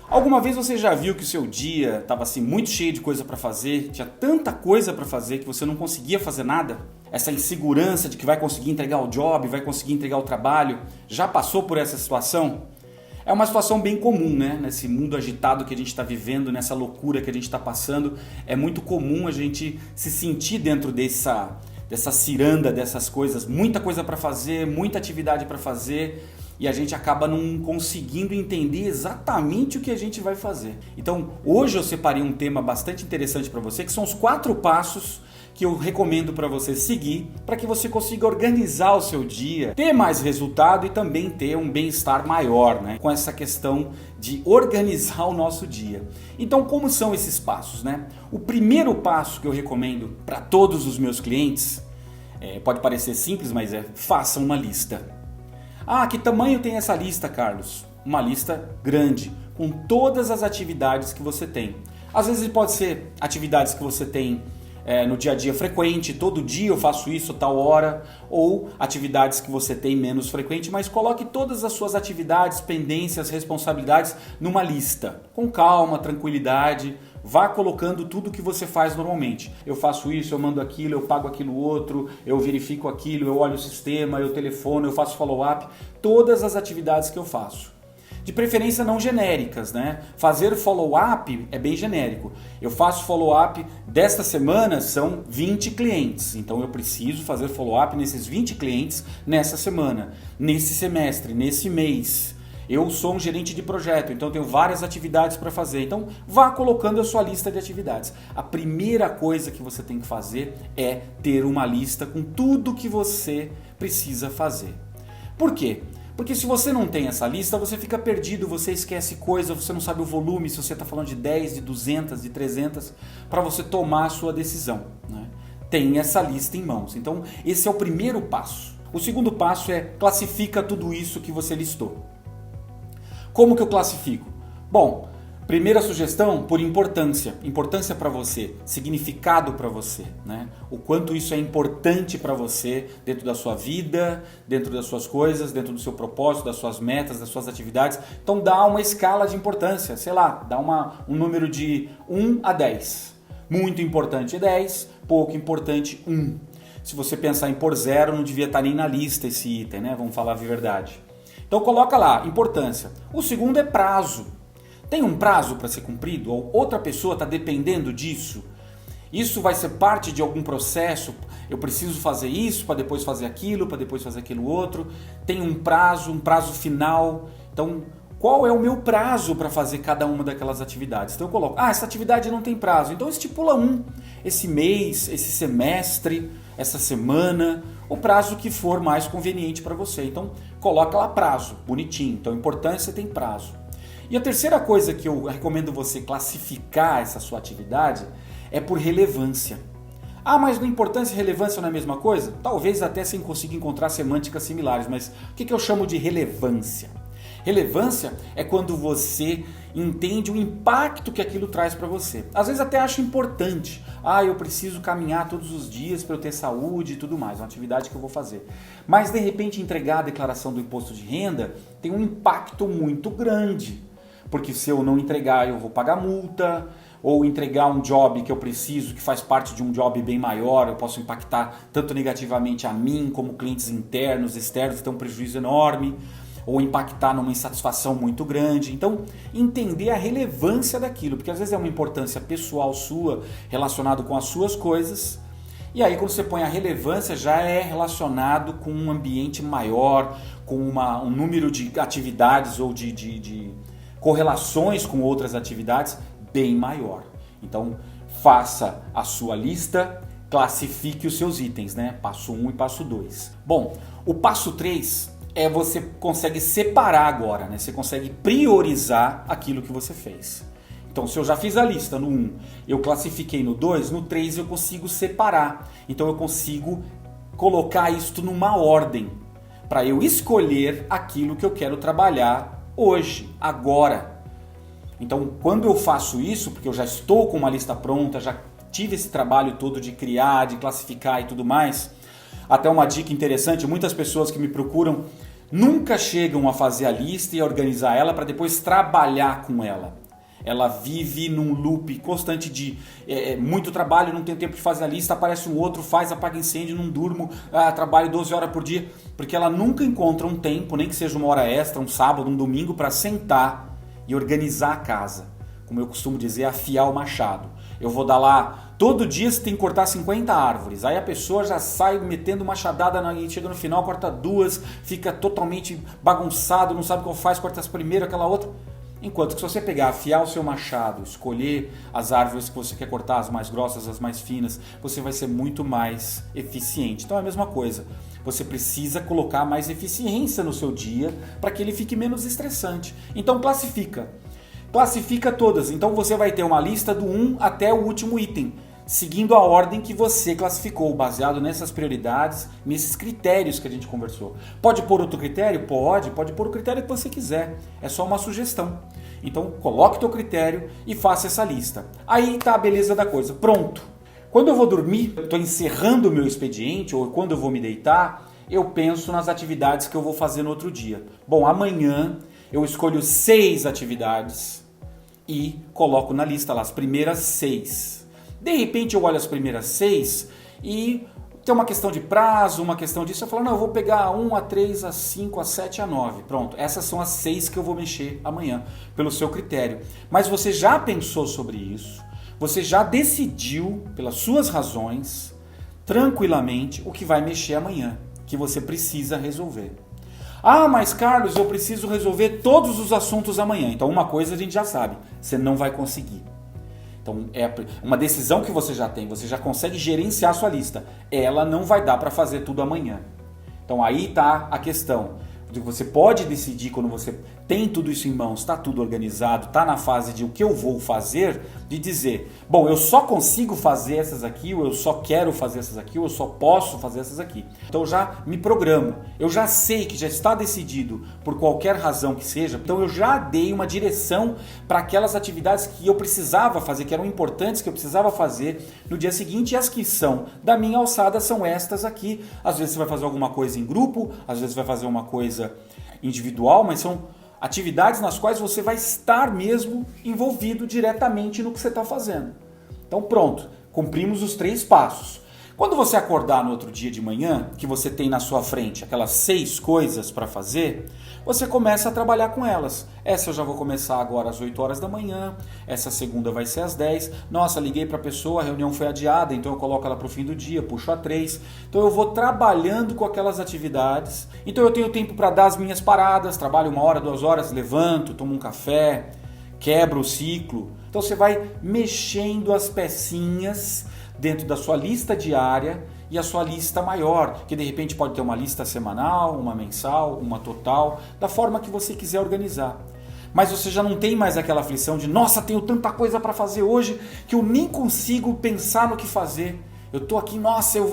Alguma vez você já viu que o seu dia estava assim muito cheio de coisa para fazer, tinha tanta coisa para fazer que você não conseguia fazer nada? Essa insegurança de que vai conseguir entregar o job, vai conseguir entregar o trabalho, já passou por essa situação? É uma situação bem comum, né? Nesse mundo agitado que a gente está vivendo, nessa loucura que a gente está passando, é muito comum a gente se sentir dentro dessa ciranda, dessas coisas, muita coisa para fazer, muita atividade para fazer, e a gente acaba não conseguindo entender exatamente o que a gente vai fazer. Então, hoje eu separei um tema bastante interessante para você, que são os 4 passos que eu recomendo para você seguir, para que você consiga organizar o seu dia, ter mais resultado e também ter um bem-estar maior, né? Com essa questão de organizar o nosso dia. Então, como são esses passos, né? O primeiro passo que eu recomendo para todos os meus clientes, pode parecer simples, mas faça uma lista. Ah, que tamanho tem essa lista, Carlos? Uma lista grande, com todas as atividades que você tem. Às vezes pode ser atividades que você tem no dia a dia frequente, todo dia eu faço isso, tal hora, ou atividades que você tem menos frequente, mas coloque todas as suas atividades, pendências, responsabilidades numa lista, com calma, tranquilidade. Vá colocando tudo que você faz normalmente. Eu faço isso, eu mando aquilo, eu pago aquilo outro, eu verifico aquilo, eu olho o sistema, eu telefono, eu faço follow-up. Todas as atividades que eu faço. De preferência não genéricas, né? Fazer follow-up é bem genérico. Eu faço follow-up desta semana, são 20 clientes. Então eu preciso fazer follow-up nesses 20 clientes nessa semana, nesse semestre, nesse mês. Eu sou um gerente de projeto, então tenho várias atividades para fazer. Então vá colocando a sua lista de atividades. A primeira coisa que você tem que fazer é ter uma lista com tudo que você precisa fazer. Por quê? Porque se você não tem essa lista, você fica perdido, você esquece coisas, você não sabe o volume, se você está falando de 10, de 200, de 300, para você tomar a sua decisão, né? Tem essa lista em mãos. Então esse é o primeiro passo. O segundo passo é classifica tudo isso que você listou. Como que eu classifico? Bom, primeira sugestão, por importância. Importância para você, significado para você, né? O quanto isso é importante para você dentro da sua vida, dentro das suas coisas, dentro do seu propósito, das suas metas, das suas atividades. Então dá uma escala de importância, sei lá, dá um número de 1 a 10. Muito importante 10, pouco importante 1. Se você pensar em pôr 0, não devia estar nem na lista esse item, né? Vamos falar a verdade. Então coloca lá, importância. O segundo é prazo. Tem um prazo para ser cumprido? Ou outra pessoa está dependendo disso? Isso vai ser parte de algum processo? Eu preciso fazer isso para depois fazer aquilo, para depois fazer aquilo outro? Tem um prazo final? Então, qual é o meu prazo para fazer cada uma daquelas atividades? Então eu coloco, essa atividade não tem prazo. Então estipula esse mês, esse semestre, essa semana, o prazo que for mais conveniente para você. Então coloca lá prazo, bonitinho. Então importância tem prazo. E a terceira coisa que eu recomendo você classificar essa sua atividade é por relevância. Mas na importância e relevância não é a mesma coisa? Talvez até você consiga encontrar semânticas similares, mas o que eu chamo de relevância? Relevância é quando você entende o impacto que aquilo traz para você. Às vezes até acha importante. Eu preciso caminhar todos os dias para eu ter saúde e tudo mais. É uma atividade que eu vou fazer. Mas de repente entregar a declaração do imposto de renda tem um impacto muito grande. Porque se eu não entregar eu vou pagar multa. Ou entregar um job que eu preciso, que faz parte de um job bem maior, eu posso impactar tanto negativamente a mim como clientes internos, externos, tem um prejuízo enorme. Ou impactar numa insatisfação muito grande. Então, entender a relevância daquilo, porque às vezes é uma importância pessoal sua, relacionado com as suas coisas, e aí quando você põe a relevância, já é relacionado com um ambiente maior, com um número de atividades ou de correlações com outras atividades bem maior. Então, faça a sua lista, classifique os seus itens, né? Passo 1 e passo 2. Bom, o passo 3... você consegue separar agora, né? Você consegue priorizar aquilo que você fez. Então, se eu já fiz a lista no 1, eu classifiquei no 2, no 3 eu consigo separar. Então, eu consigo colocar isto numa ordem para eu escolher aquilo que eu quero trabalhar hoje, agora. Então, quando eu faço isso, porque eu já estou com uma lista pronta, já tive esse trabalho todo de criar, de classificar e tudo mais, até uma dica interessante, muitas pessoas que me procuram nunca chegam a fazer a lista e a organizar ela para depois trabalhar com ela. Ela vive num loop constante de muito trabalho, não tenho tempo de fazer a lista, aparece um outro, faz, apaga incêndio, não durmo, trabalho 12 horas por dia, porque ela nunca encontra um tempo, nem que seja uma hora extra, um sábado, um domingo, para sentar e organizar a casa. Como eu costumo dizer, afiar o machado. Eu vou dar lá, todo dia você tem que cortar 50 árvores, aí a pessoa já sai metendo machadada e chega no final, corta 2, fica totalmente bagunçado, não sabe o que faz, corta as primeiras, aquela outra. Enquanto que se você pegar, afiar o seu machado, escolher as árvores que você quer cortar, as mais grossas, as mais finas, você vai ser muito mais eficiente. Então é a mesma coisa, você precisa colocar mais eficiência no seu dia para que ele fique menos estressante. Então classifica todas. Então você vai ter uma lista do 1 até o último item, seguindo a ordem que você classificou, baseado nessas prioridades, nesses critérios que a gente conversou. Pode pôr outro critério? Pode pôr o critério que você quiser, é só uma sugestão. Então coloque o teu critério e faça essa lista. Aí tá a beleza da coisa, pronto. Quando eu vou dormir, estou encerrando o meu expediente, ou quando eu vou me deitar, eu penso nas atividades que eu vou fazer no outro dia. Bom, amanhã eu escolho 6 atividades e coloco na lista lá as primeiras 6. De repente eu olho as primeiras 6 e tem uma questão de prazo, uma questão disso. Eu falo, não, eu vou pegar a 1, a 3, a 5, a 7, a 9. Pronto, essas são as 6 que eu vou mexer amanhã, pelo seu critério. Mas você já pensou sobre isso, você já decidiu, pelas suas razões, tranquilamente, o que vai mexer amanhã, que você precisa resolver. Ah, mas Carlos, eu preciso resolver todos os assuntos amanhã. Então uma coisa a gente já sabe, você não vai conseguir. Então é uma decisão que você já tem, você já consegue gerenciar a sua lista. Ela não vai dar para fazer tudo amanhã. Então aí está a questão. Você pode decidir quando você tem tudo isso em mãos, está tudo organizado, está na fase de o que eu vou fazer, de dizer, bom, eu só consigo fazer essas aqui, ou eu só quero fazer essas aqui, ou eu só posso fazer essas aqui. Então eu já me programo, eu já sei que já está decidido por qualquer razão que seja, então eu já dei uma direção para aquelas atividades que eu precisava fazer, que eram importantes, que eu precisava fazer no dia seguinte, e as que são da minha alçada são estas aqui. Às vezes você vai fazer alguma coisa em grupo, às vezes vai fazer uma coisa individual, mas são atividades nas quais você vai estar mesmo envolvido diretamente no que você está fazendo. Então pronto, cumprimos os 3 passos. Quando você acordar no outro dia de manhã, que você tem na sua frente aquelas 6 coisas para fazer, você começa a trabalhar com elas. Essa eu já vou começar agora às 8 horas da manhã, essa segunda vai ser às 10. Nossa, liguei para a pessoa, a reunião foi adiada, então eu coloco ela para o fim do dia, puxo a 3. Então eu vou trabalhando com aquelas atividades. Então eu tenho tempo para dar as minhas paradas, trabalho 1 hora, 2 horas, levanto, tomo um café, quebro o ciclo. Então você vai mexendo as pecinhas dentro da sua lista diária e a sua lista maior, que de repente pode ter uma lista semanal, uma mensal, uma total, da forma que você quiser organizar. Mas você já não tem mais aquela aflição de, nossa, tenho tanta coisa para fazer hoje que eu nem consigo pensar no que fazer. Eu tô aqui, nossa, eu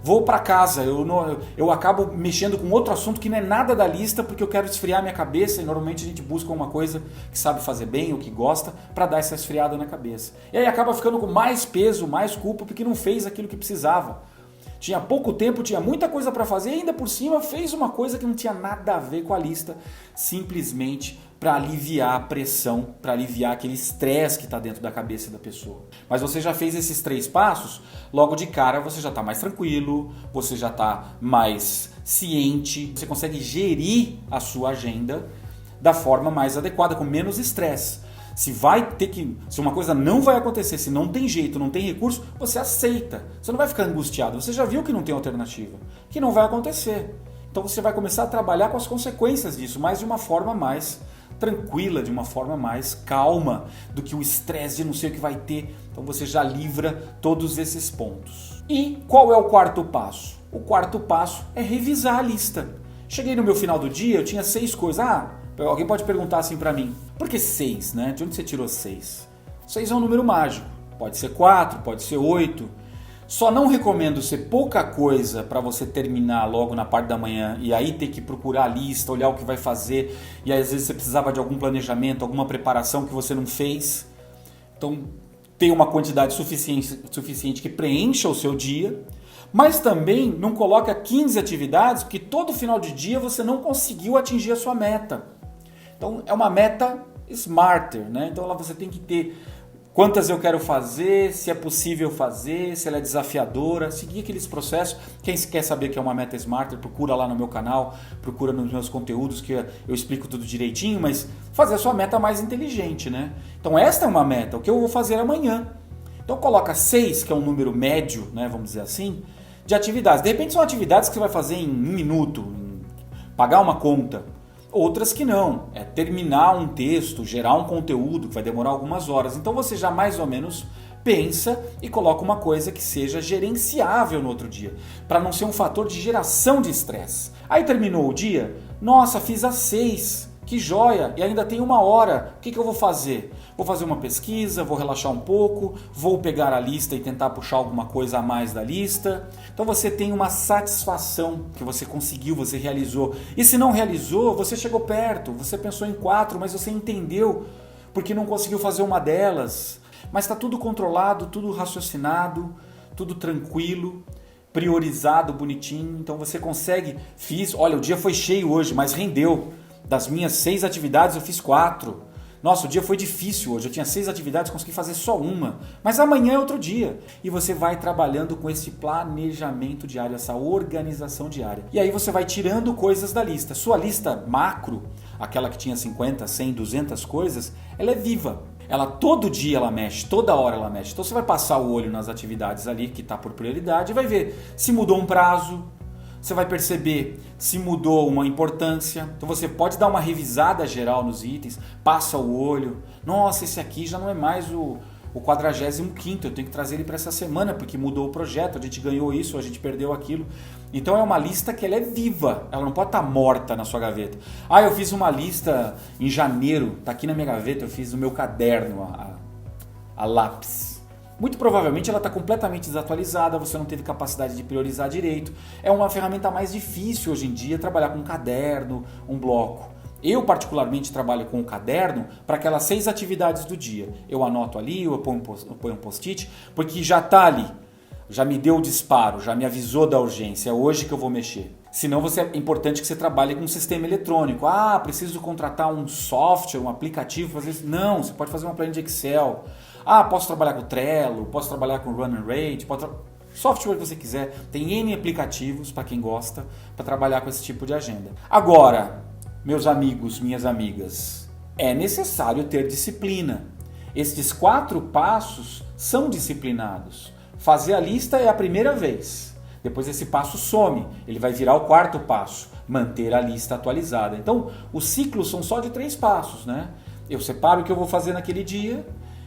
vou para casa, eu acabo mexendo com outro assunto que não é nada da lista porque eu quero esfriar minha cabeça, e normalmente a gente busca uma coisa que sabe fazer bem ou que gosta para dar essa esfriada na cabeça. E aí acaba ficando com mais peso, mais culpa porque não fez aquilo que precisava. Tinha pouco tempo, tinha muita coisa para fazer e ainda por cima fez uma coisa que não tinha nada a ver com a lista, simplesmente para aliviar a pressão, para aliviar aquele estresse que está dentro da cabeça da pessoa. Mas você já fez esses 3 passos, logo de cara você já está mais tranquilo, você já está mais ciente, você consegue gerir a sua agenda da forma mais adequada, com menos estresse. Se uma coisa não vai acontecer, se não tem jeito, não tem recurso, você aceita. Você não vai ficar angustiado. Você já viu que não tem alternativa, que não vai acontecer. Então você vai começar a trabalhar com as consequências disso, mas de uma forma mais tranquila, de uma forma mais calma do que o estresse de não sei o que vai ter. Então você já livra todos esses pontos. E qual é o 4º passo? O 4º passo é revisar a lista. Cheguei no meu final do dia, eu tinha 6 coisas. Alguém pode perguntar assim pra mim, por que 6, né? De onde você tirou 6? 6 é um número mágico, pode ser 4, pode ser 8. Só não recomendo ser pouca coisa para você terminar logo na parte da manhã e aí ter que procurar a lista, olhar o que vai fazer e aí, às vezes você precisava de algum planejamento, alguma preparação que você não fez. Então tem uma quantidade suficiente que preencha o seu dia. Mas também não coloca 15 atividades, porque todo final de dia você não conseguiu atingir a sua meta. Então é uma meta smarter, né? Então lá você tem que ter quantas eu quero fazer, se é possível fazer, se ela é desafiadora, seguir aqueles processos. Quem quer saber o que é uma meta smarter, procura lá no meu canal, procura nos meus conteúdos que eu explico tudo direitinho, mas fazer a sua meta mais inteligente, né? Então esta é uma meta, o que eu vou fazer amanhã. Então coloca 6, que é um número médio, né, vamos dizer assim, de atividades. De repente são atividades que você vai fazer em 1 minuto, pagar uma conta. Outras que não, é terminar um texto, gerar um conteúdo que vai demorar algumas horas. Então você já mais ou menos pensa e coloca uma coisa que seja gerenciável no outro dia, para não ser um fator de geração de estresse. Aí terminou o dia, nossa, fiz às 6, que joia, e ainda tem 1 hora, o que eu vou fazer? Vou fazer uma pesquisa, vou relaxar um pouco, vou pegar a lista e tentar puxar alguma coisa a mais da lista. Então você tem uma satisfação que você conseguiu, você realizou. E se não realizou, você chegou perto, você pensou em 4, mas você entendeu porque não conseguiu fazer uma delas. Mas está tudo controlado, tudo raciocinado, tudo tranquilo, priorizado, bonitinho. Então você consegue, olha, o dia foi cheio hoje, mas rendeu. Das minhas 6 atividades eu fiz 4. Nossa, o dia foi difícil hoje, eu tinha 6 atividades, consegui fazer só 1. Mas amanhã é outro dia. E você vai trabalhando com esse planejamento diário, essa organização diária. E aí você vai tirando coisas da lista. Sua lista macro, aquela que tinha 50, 100, 200 coisas, ela é viva. Ela todo dia ela mexe, toda hora ela mexe. Então você vai passar o olho nas atividades ali que está por prioridade e vai ver se mudou um prazo. Você vai perceber se mudou uma importância. Então você pode dar uma revisada geral nos itens, passa o olho. Nossa, esse aqui já não é mais o 45º, eu tenho que trazer ele para essa semana porque mudou o projeto, a gente ganhou isso, a gente perdeu aquilo. Então é uma lista que ela é viva, ela não pode estar morta na sua gaveta. Ah, eu fiz uma lista em janeiro, está aqui na minha gaveta, eu fiz no meu caderno, a lápis. Muito provavelmente ela está completamente desatualizada, você não teve capacidade de priorizar direito. É uma ferramenta mais difícil hoje em dia trabalhar com um caderno, um bloco. Eu particularmente trabalho com o caderno para aquelas 6 atividades do dia. Eu anoto ali, eu ponho um post-it, porque já está ali, já me deu o disparo, já me avisou da urgência, é hoje que eu vou mexer. Senão é importante que você trabalhe com um sistema eletrônico. Ah, preciso contratar um software, um aplicativo, fazer isso. Não, você pode fazer uma planilha de Excel. Ah, posso trabalhar com Trello, posso trabalhar com Run and Rate, software que você quiser. Tem N aplicativos para quem gosta para trabalhar com esse tipo de agenda. Agora, meus amigos, minhas amigas, é necessário ter disciplina. Estes 4 passos são disciplinados. Fazer a lista é a primeira vez. Depois esse passo some, ele vai virar o 4º passo, manter a lista atualizada. Então, os ciclos são só de 3 passos, né? Eu separo o que eu vou fazer naquele dia,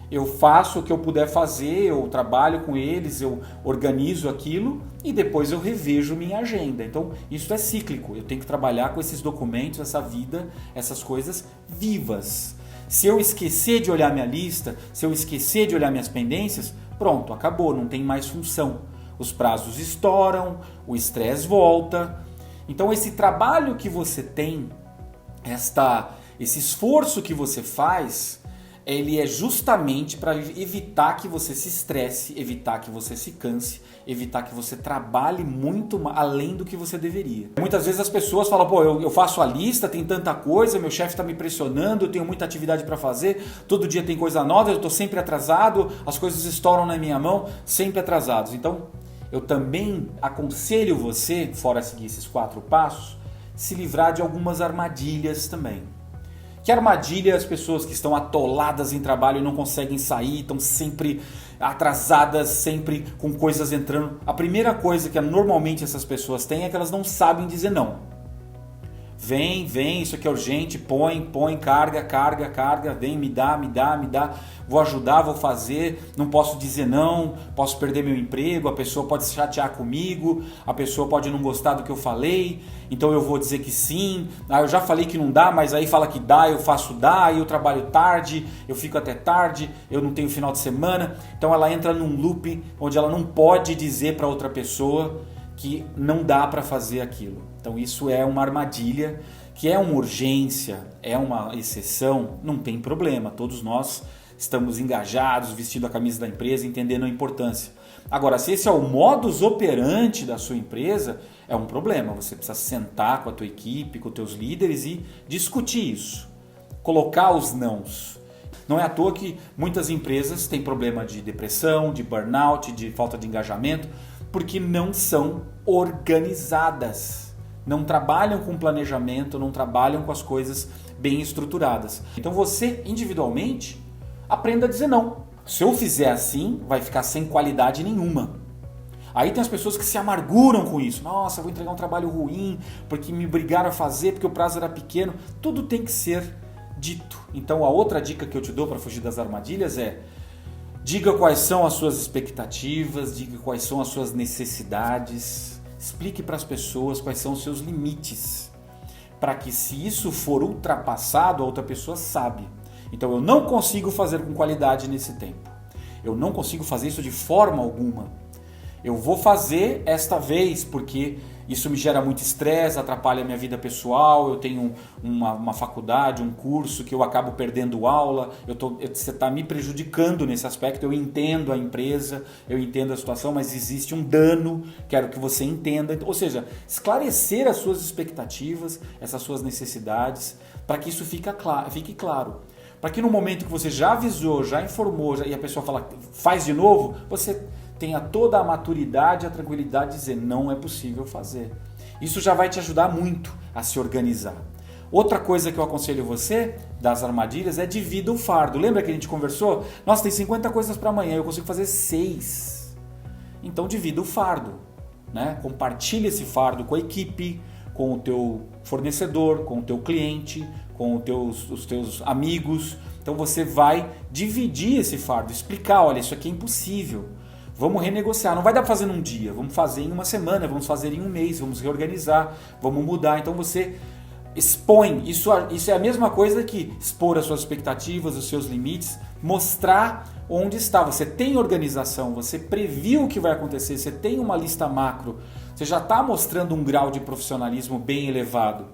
eu faço o que eu puder fazer, eu trabalho com eles, eu organizo aquilo e depois eu revejo minha agenda. Então, isso é cíclico, eu tenho que trabalhar com esses documentos, essa vida, essas coisas vivas. Se eu esquecer de olhar minha lista, se eu esquecer de olhar minhas pendências, pronto, acabou, não tem mais função. Os prazos estouram, o estresse volta. Então esse trabalho que você tem, esse esforço que você faz, ele é justamente para evitar que você se estresse, evitar que você se canse, evitar que você trabalhe muito além do que você deveria. Muitas vezes as pessoas falam, pô, eu faço a lista, tem tanta coisa, meu chefe está me pressionando, eu tenho muita atividade para fazer, todo dia tem coisa nova, eu estou sempre atrasado, as coisas estouram na minha mão, sempre atrasados. Então, eu também aconselho você, fora seguir esses 4 passos, se livrar de algumas armadilhas também. Que armadilha as pessoas que estão atoladas em trabalho e não conseguem sair, estão sempre atrasadas, sempre com coisas entrando. A primeira coisa que normalmente essas pessoas têm é que elas não sabem dizer não. Vem, isso aqui é urgente, põe, carga, vem, me dá, vou ajudar, vou fazer, não posso dizer não, posso perder meu emprego, a pessoa pode se chatear comigo, a pessoa pode não gostar do que eu falei, então eu vou dizer que sim, eu já falei que não dá, mas aí fala que dá, eu faço dá, aí eu trabalho tarde, eu fico até tarde, eu não tenho final de semana, então ela entra num loop onde ela não pode dizer para outra pessoa que não dá para fazer aquilo. Então isso é uma armadilha, que é uma urgência, é uma exceção, não tem problema. Todos nós estamos engajados, vestindo a camisa da empresa, entendendo a importância. Agora, se esse é o modus operandi da sua empresa, é um problema. Você precisa sentar com a tua equipe, com os teus líderes e discutir isso. Colocar os nãos. Não é à toa que muitas empresas têm problema de depressão, de burnout, de falta de engajamento, porque não são organizadas. Não trabalham com planejamento, não trabalham com as coisas bem estruturadas. Então você, individualmente, aprenda a dizer não. Se eu fizer assim, vai ficar sem qualidade nenhuma. Aí tem as pessoas que se amarguram com isso. Nossa, eu vou entregar um trabalho ruim, porque me obrigaram a fazer, porque o prazo era pequeno. Tudo tem que ser dito. Então a outra dica que eu te dou para fugir das armadilhas é: diga quais são as suas expectativas, diga quais são as suas necessidades, explique para as pessoas quais são os seus limites, para que se isso for ultrapassado, a outra pessoa sabe. Então eu não consigo fazer com qualidade nesse tempo. Eu não consigo fazer isso de forma alguma. Eu vou fazer esta vez porque isso me gera muito estresse, atrapalha a minha vida pessoal, eu tenho uma faculdade, um curso que eu acabo perdendo aula, você está me prejudicando nesse aspecto, eu entendo a empresa, eu entendo a situação, mas existe um dano, quero que você entenda. Ou seja, esclarecer as suas expectativas, essas suas necessidades, para que isso fique claro. Para que no momento que você já avisou, já informou, e a pessoa fala, faz de novo, você tenha toda a maturidade e a tranquilidade de dizer, não é possível fazer. Isso já vai te ajudar muito a se organizar. Outra coisa que eu aconselho você, das armadilhas, é divida o fardo. Lembra que a gente conversou? Nossa, tem 50 coisas para amanhã, eu consigo fazer 6. Então divida o fardo, né? Compartilha esse fardo com a equipe, com o teu fornecedor, com o teu cliente, com os teus amigos. Então você vai dividir esse fardo, explicar, olha, isso aqui é impossível. Vamos renegociar, não vai dar para fazer num dia, vamos fazer em uma semana, vamos fazer em um mês, vamos reorganizar, vamos mudar. Então você expõe, isso é a mesma coisa que expor as suas expectativas, os seus limites, mostrar onde está. Você tem organização, você previu o que vai acontecer, você tem uma lista macro, você já está mostrando um grau de profissionalismo bem elevado.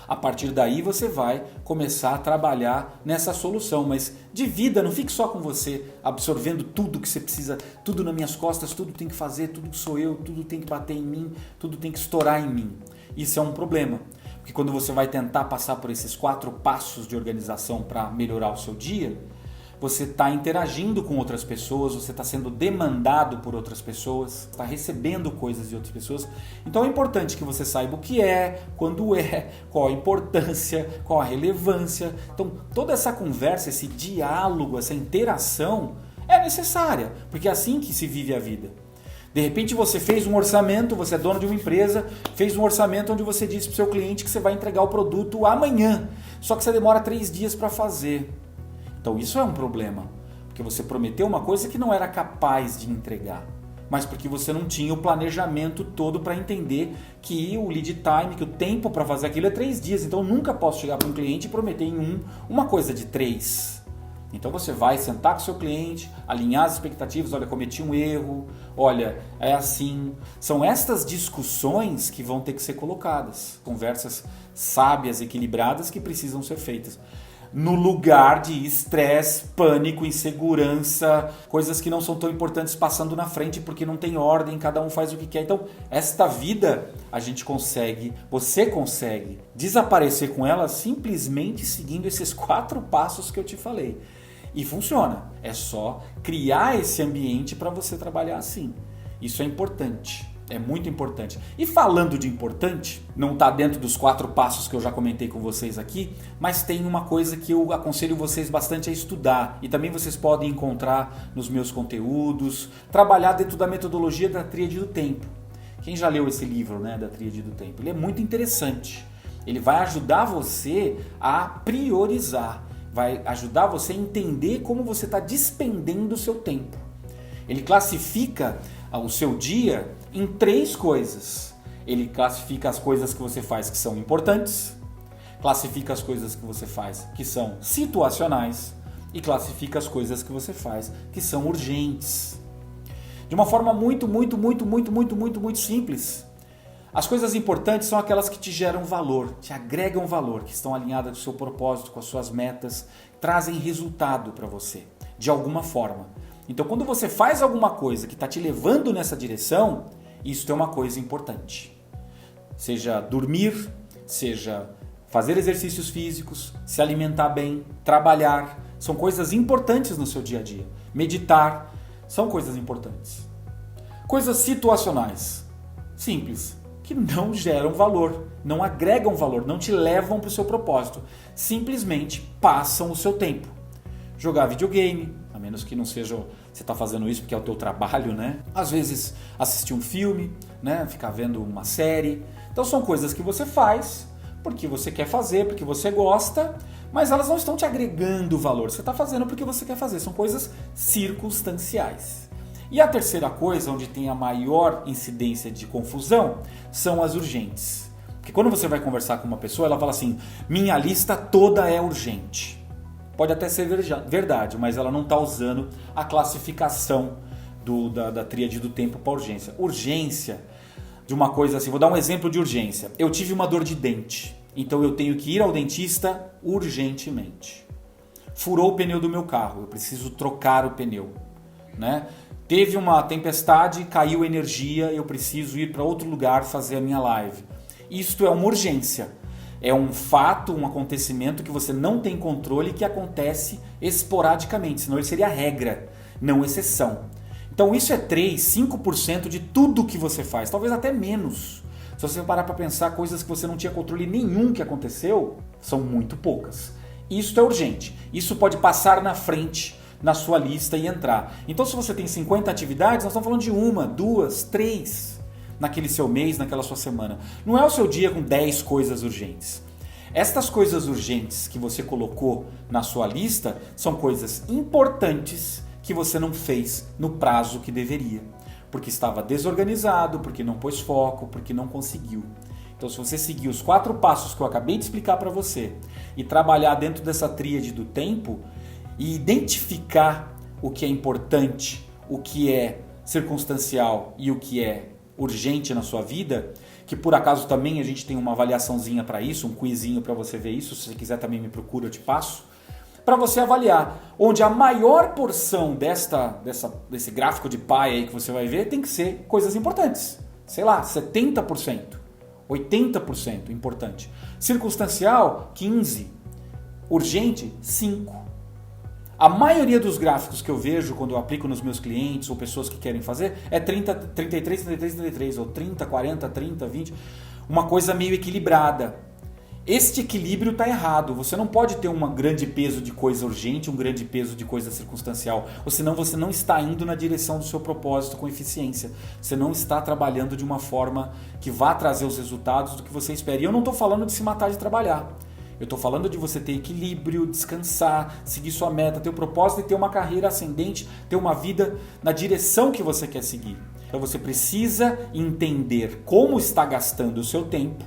A partir daí você vai começar a trabalhar nessa solução, mas divida, não fique só com você, absorvendo tudo que você precisa, tudo nas minhas costas, tudo tem que fazer, tudo sou eu, tudo tem que bater em mim, tudo tem que estourar em mim. Isso é um problema, porque quando você vai tentar passar por esses 4 passos de organização para melhorar o seu dia, você está interagindo com outras pessoas, você está sendo demandado por outras pessoas, está recebendo coisas de outras pessoas. Então é importante que você saiba o que é, quando é, qual a importância, qual a relevância. Então toda essa conversa, esse diálogo, essa interação é necessária, porque é assim que se vive a vida. De repente você fez um orçamento, você é dono de uma empresa, fez um orçamento onde você disse para o seu cliente que você vai entregar o produto amanhã, só que você demora 3 dias para fazer. Então isso é um problema, porque você prometeu uma coisa que não era capaz de entregar, mas porque você não tinha o planejamento todo para entender que o lead time, que o tempo para fazer aquilo é 3 dias, então eu nunca posso chegar para um cliente e prometer em uma coisa de 3. Então você vai sentar com o seu cliente, alinhar as expectativas, olha, cometi um erro, olha, é assim. São estas discussões que vão ter que ser colocadas, conversas sábias, equilibradas que precisam ser feitas. No lugar de estresse, pânico, insegurança, coisas que não são tão importantes passando na frente porque não tem ordem, cada um faz o que quer. Então, esta vida a gente consegue, você consegue desaparecer com ela simplesmente seguindo esses 4 passos que eu te falei. E funciona, é só criar esse ambiente para você trabalhar assim. Isso é importante. É muito importante. E falando de importante, não está dentro dos 4 passos que eu já comentei com vocês aqui, mas tem uma coisa que eu aconselho vocês bastante a estudar e também vocês podem encontrar nos meus conteúdos, trabalhar dentro da metodologia da Tríade do Tempo. Quem já leu esse livro, né, da Tríade do Tempo? Ele é muito interessante. Ele vai ajudar você a priorizar, vai ajudar você a entender como você está despendendo o seu tempo. Ele classifica o seu dia em 3 coisas. Ele classifica as coisas que você faz que são importantes, classifica as coisas que você faz que são situacionais e classifica as coisas que você faz que são urgentes. De uma forma muito simples. As coisas importantes são aquelas que te geram valor, te agregam valor, que estão alinhadas com o seu propósito, com as suas metas, trazem resultado para você, de alguma forma. Então, quando você faz alguma coisa que está te levando nessa direção, isso é uma coisa importante. Seja dormir, seja fazer exercícios físicos, se alimentar bem, trabalhar, são coisas importantes no seu dia a dia. Meditar, são coisas importantes. Coisas situacionais, simples, que não geram valor, não agregam valor, não te levam para o seu propósito. Simplesmente passam o seu tempo. Jogar videogame, a menos que não seja você está fazendo isso porque é o teu trabalho, né? Às vezes assistir um filme, né? Ficar vendo uma série. Então são coisas que você faz porque você quer fazer, porque você gosta, mas elas não estão te agregando valor. Você está fazendo porque você quer fazer. São coisas circunstanciais. E a terceira coisa, onde tem a maior incidência de confusão, são as urgentes. Porque quando você vai conversar com uma pessoa, ela fala assim, minha lista toda é urgente. Pode até ser verdade, mas ela não está usando a classificação da tríade do tempo para urgência. Urgência de uma coisa assim, vou dar um exemplo de urgência. Eu tive uma dor de dente, então eu tenho que ir ao dentista urgentemente. Furou o pneu do meu carro, eu preciso trocar o pneu, né? Teve uma tempestade, caiu energia, eu preciso ir para outro lugar fazer a minha live. Isto é uma urgência. É um fato, um acontecimento que você não tem controle, que acontece esporadicamente, senão ele seria regra, não exceção. Então isso é 3, 5% de tudo que você faz, talvez até menos. Se você parar para pensar, coisas que você não tinha controle nenhum que aconteceu, são muito poucas. Isso é urgente, isso pode passar na frente na sua lista e entrar. Então se você tem 50 atividades, nós estamos falando de 1, 2, 3 naquele seu mês, naquela sua semana. Não é o seu dia com 10 coisas urgentes. Estas coisas urgentes que você colocou na sua lista são coisas importantes que você não fez no prazo que deveria. Porque estava desorganizado, porque não pôs foco, porque não conseguiu. Então se você seguir os 4 passos que eu acabei de explicar para você e trabalhar dentro dessa tríade do tempo e identificar o que é importante, o que é circunstancial e o que é urgente na sua vida, que por acaso também a gente tem uma avaliaçãozinha para isso, um quizinho para você ver isso, se você quiser também me procura, eu te passo, para você avaliar, onde a maior porção desse gráfico de pie aí que você vai ver tem que ser coisas importantes, sei lá, 70%, 80% importante, circunstancial 15%, urgente 5%. A maioria dos gráficos que eu vejo quando eu aplico nos meus clientes ou pessoas que querem fazer é 30, 33, 33, 33 ou 30, 40, 30, 20, uma coisa meio equilibrada. Este equilíbrio está errado, você não pode ter um grande peso de coisa urgente, um grande peso de coisa circunstancial, ou senão você não está indo na direção do seu propósito com eficiência, você não está trabalhando de uma forma que vá trazer os resultados do que você espera. E eu não estou falando de se matar de trabalhar. Eu estou falando de você ter equilíbrio, descansar, seguir sua meta, ter o propósito de ter uma carreira ascendente, ter uma vida na direção que você quer seguir. Então você precisa entender como está gastando o seu tempo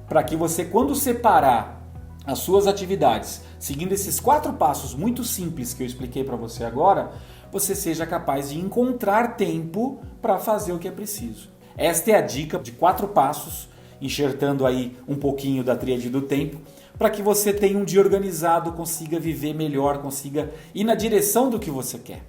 para que você, quando separar as suas atividades, seguindo esses 4 passos muito simples que eu expliquei para você agora, você seja capaz de encontrar tempo para fazer o que é preciso. Esta é a dica de 4 passos, enxertando aí um pouquinho da tríade do tempo, para que você tenha um dia organizado, consiga viver melhor, consiga ir na direção do que você quer.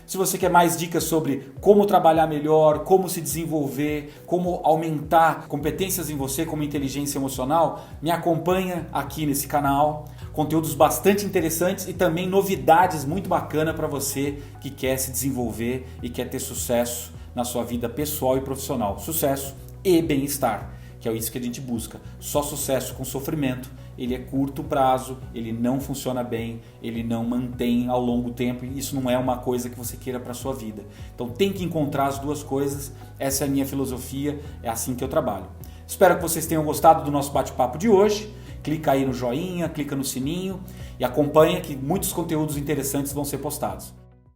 Se você quer mais dicas sobre como trabalhar melhor, como se desenvolver, como aumentar competências em você como inteligência emocional, me acompanha aqui nesse canal. Conteúdos bastante interessantes e também novidades muito bacanas para você que quer se desenvolver e quer ter sucesso na sua vida pessoal e profissional. Sucesso e bem-estar, que é isso que a gente busca. Só sucesso com sofrimento, ele é curto prazo, ele não funciona bem, ele não mantém ao longo tempo, e isso não é uma coisa que você queira para a sua vida. Então tem que encontrar as duas coisas, essa é a minha filosofia, é assim que eu trabalho. Espero que vocês tenham gostado do nosso bate-papo de hoje. Clica aí no joinha, clica no sininho e acompanha que muitos conteúdos interessantes vão ser postados.